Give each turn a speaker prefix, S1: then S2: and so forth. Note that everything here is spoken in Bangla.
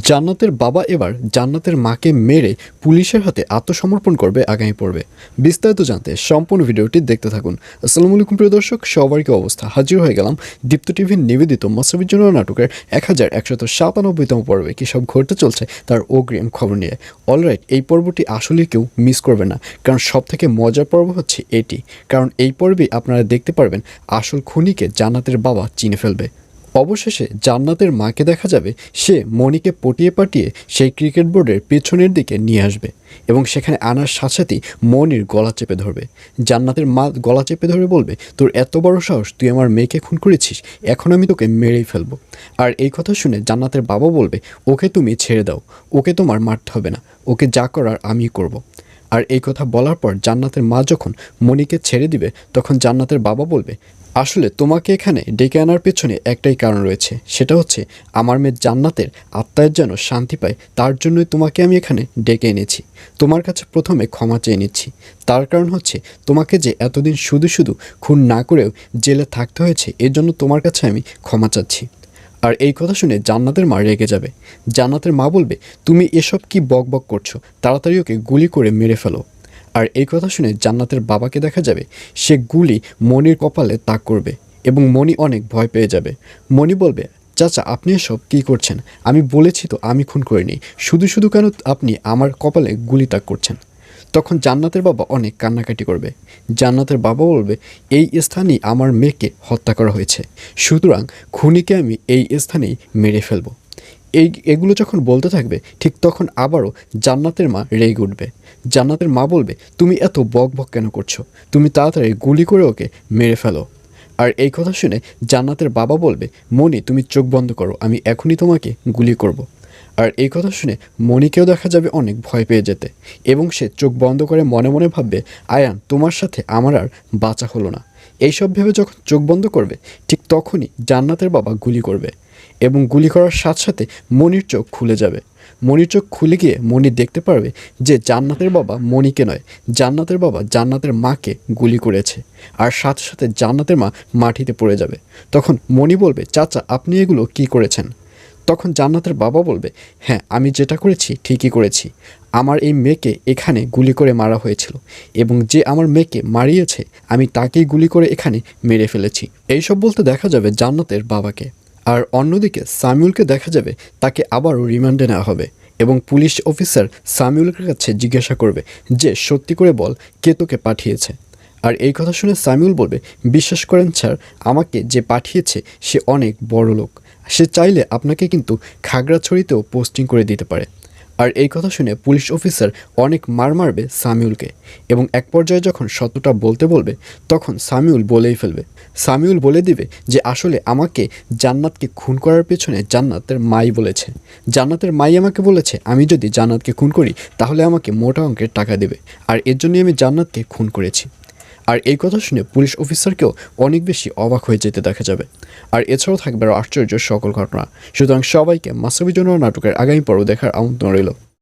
S1: জান্নাতের বাবা এবার জান্নাতের মাকে মেরে পুলিশের হাতে আত্মসমর্পণ করবে আগামী পর্বে। বিস্তারিত জানতে সম্পূর্ণ ভিডিওটি দেখতে থাকুন। আসসালামু আলাইকুম প্রিয় দর্শক, সবার কি অবস্থা? হাজির হয়ে গেলাম দীপ্ত টিভির নিবেদিত মাসাবির জন্য নাটকের 1197তম পর্বে। কী সব ঘটতে চলছে তার অগ্রিম খবর নিয়ে। অলরাইট, এই পর্বটি আসলে কেউ মিস করবে না, কারণ সব থেকে মজার পর্ব হচ্ছে এটি। কারণ এই পর্বে আপনারা দেখতে পারবেন আসল খুনিকে জান্নাতের বাবা চিনে ফেলবে। অবশেষে জান্নাতের মাকে দেখা যাবে সে মণিকে পটিয়ে পাঠিয়ে সেই ক্রিকেট বোর্ডের পেছনের দিকে নিয়ে আসবে এবং সেখানে আনার সাথে সাথেই মনির গলা চেপে ধরবে। জান্নাতের মা গলা চেপে ধরে বলবে, তোর এত বড় সাহস, তুই আমার মেয়েকে খুন করেছিস, এখন আমি তোকে মেরেই ফেলবো। আর এই কথা শুনে জান্নাতের বাবা বলবে, ওকে তুমি ছেড়ে দাও, ওকে তোমার মারতে হবে না, ওকে যা করার আমিই করব। আর এই কথা বলার পর জান্নাতের মা যখন মণিকে ছেড়ে দিবে তখন জান্নাতের বাবা বলবে, আসলে তোমাকে এখানে ডেকে আনার পেছনে একটাই কারণ রয়েছে, সেটা হচ্ছে আমার মেয়ে জান্নাতের আত্মায় যেন শান্তি পায়, তার জন্যই তোমাকে আমি এখানে ডেকে এনেছি। তোমার কাছে প্রথমে ক্ষমা চেয়ে নিচ্ছি, তার কারণ হচ্ছে তোমাকে যে এতদিন শুধু শুধু খুন না করেও জেলে থাকতে হয়েছে, এর জন্য তোমার কাছে আমি ক্ষমা চাচ্ছি। আর এই কথা শুনে জান্নাতের মা রেগে যাবে। জান্নাতের মা বলবে, তুমি এসব কি বক বক করছো, তাড়াতাড়ি ওকে গুলি করে মেরে ফেলো। আর এই কথা শুনে জান্নাতের বাবাকে দেখা যাবে সে গুলি মনির কপালে তাক করবে এবং মনি অনেক ভয় পেয়ে যাবে। মনি বলবে, চাচা আপনি এসব কী করছেন? আমি বলেছি তো আমি খুন করিনি, শুধু শুধু কেন আপনি আমার কপালে গুলি তাক করছেন? তখন জান্নাতের বাবা অনেক কান্নাকাটি করবে। জান্নাতের বাবা বলবে, এই স্থানেই আমার মেয়েকে হত্যা করা হয়েছে, সুতরাং খুনিকে আমি এই স্থানেই মেরে ফেলবো। এগুলো যখন বলতে থাকবে ঠিক তখন আবারও জান্নাতের মা রেগে উঠবে। জান্নাতের মা বলবে, তুমি এত বক বক কেন করছো? তুমি তাড়াতাড়ি গুলি করে ওকে মেরে ফেলো। আর এই কথা শুনে জান্নাতের বাবা বলবে, মনি তুমি চোখ বন্ধ করো, আমি এখনই তোমাকে গুলি করব। আর এই কথা শুনে মনিকেও দেখা যাবে অনেক ভয় পেয়ে যেতে এবং সে চোখ বন্ধ করে মনে মনে ভাববে, আয়ান তোমার সাথে আমার আর বাঁচা হলো না। এইসব ভেবে যখন চোখ বন্ধ করবে ঠিক তখনই জান্নাতের বাবা গুলি করবে এবং গুলি করার সাথে সাথে মনির চোখ খুলে যাবে। মনির চোখ খুলে গিয়ে মনি দেখতে পারবে যে জান্নাতের বাবা মনিকে নয়, জান্নাতের বাবা জান্নাতের মাকে গুলি করেছে। আর সাথে সাথে জান্নাতের মা মাটিতে পড়ে যাবে। তখন মনি বলবে, চাচা আপনি এগুলো কি করেছেন? তখন জান্নাতের বাবা বলবে, হ্যাঁ আমি যেটা করেছি ঠিকই করেছি, আমার এই মেয়েকে এখানে গুলি করে মারা হয়েছিল এবং যে আমার মেয়েকে মারিয়েছে আমি তাকেই গুলি করে এখানে মেরে ফেলেছি। এইসব বলতে দেখা যাবে জান্নাতের বাবাকে। আর অন্যদিকে সামিউলকে দেখা যাবে তাকে আবারও রিমান্ডে নেওয়া হবে এবং পুলিশ অফিসার সামিউলের কাছে জিজ্ঞাসা করবে যে সত্যি করে বল কে তোকে পাঠিয়েছে। আর এই কথা শুনে সামিউল বলবে, বিশ্বাস করেন স্যার, আমাকে যে পাঠিয়েছে সে অনেক বড় লোক, সে চাইলে আপনাকে কিন্তু খাগড়াছড়িতেও পোস্টিং করে দিতে পারে। আর এই কথা শুনে পুলিশ অফিসার অনেক মার মারবে সামিউলকে এবং এক পর্যায়ে যখন সত্যটা বলতে বলবে তখন সামিউল বলেই ফেলবে। সামিউল বলে দিবে যে আসলে আমাকে জান্নাতকে খুন করার পেছনে জান্নাতের মাই বলেছে। জান্নাতের মাই আমাকে বলেছে আমি যদি জান্নাতকে খুন করি তাহলে আমাকে মোটা অঙ্কের টাকা দেবে, আর এর জন্যই আমি জান্নাতকে খুন করেছি। আর এই কথা শুনে পুলিশ অফিসারকেও অনেক বেশি অবাক হয়ে যেতে দেখা যাবে। আর এছাড়াও থাকবে আরও আশ্চর্য সকল ঘটনা। সুতরাং সবাইকে মাসাবি জন্য নাটকের আগামী পর্ব দেখার আমন্ত্রণ রইল।